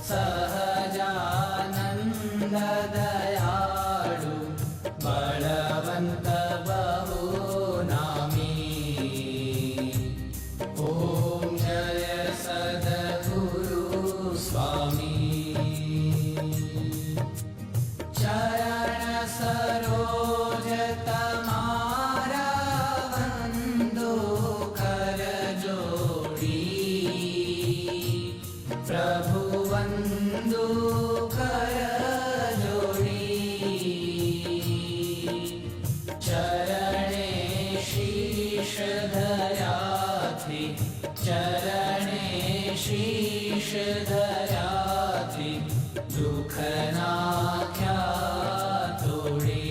सहजानन्द दयाळु बलवन्त बहुनामी। ॐ जय सद्गुरु स्वामी। चरण सरोज तमारा वंदो कर जोड़ी। प्रभु वंदो कर जोड़ी। चरणे शीश धरा थी, चरणे शीश धरा थी, दुख नाख्या तोड़ी।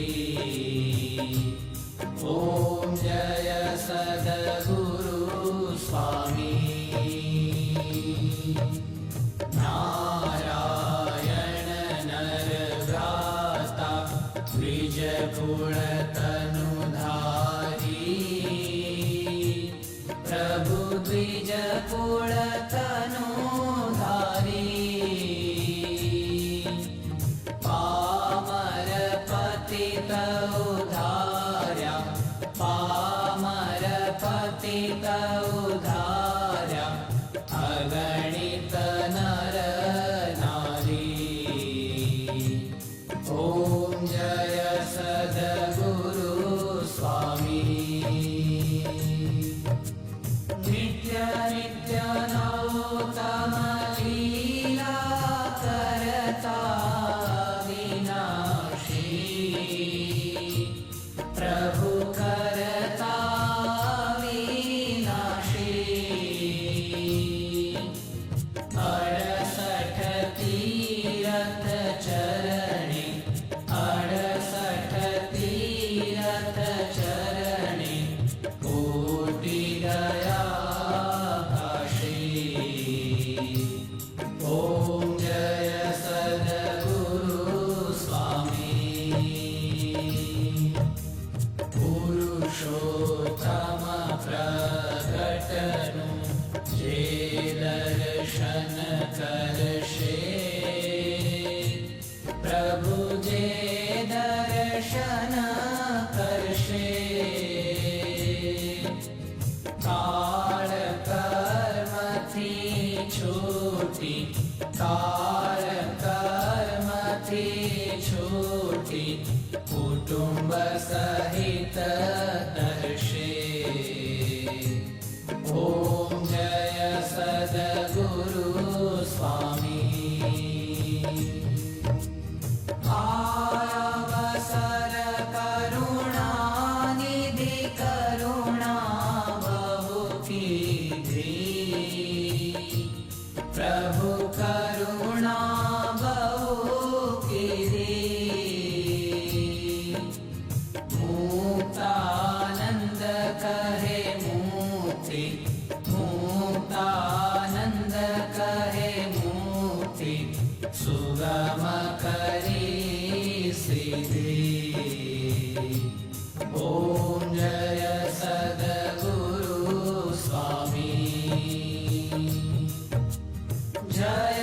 ओम जय सद्गुरु स्वामी। नारायण नर भ्राता द्विज कुल तनुधारी। प्रभु द्विज कुल तनुधारी। पामर पतित उधार्या, पामर पतित उधार्या, अगणित नर नारी। ओम जय सद्गुरु स्वामी। नित्य नित्य नौतम लीला करता विनाशी। प्रभु करता विनाशी। 68 तीरथ चरणे, 68 तीरथ चरणे, कोटि दया काशी। ओम जय सद्गुरु स्वामी। पुरुषोत्तम प्रगटनु जे दर्शन करशे। प्रभु जे दर्शन करशे। काल कर्म थी छूटी, काल कर्म थी छूटी, कुटुंब सहित दर्शे। ओम जय सद्गुरु स्वामी। अवसर करुणा निधि करुणा बहु कीधी। प्रभु करुणा बहु कीधी। मुक्तानंद कहे मुक्ति, मुक्तानंद कहे मुक्ति, सुगम करी सिद्धि। ओम जय सद्गुरु स्वामी। जय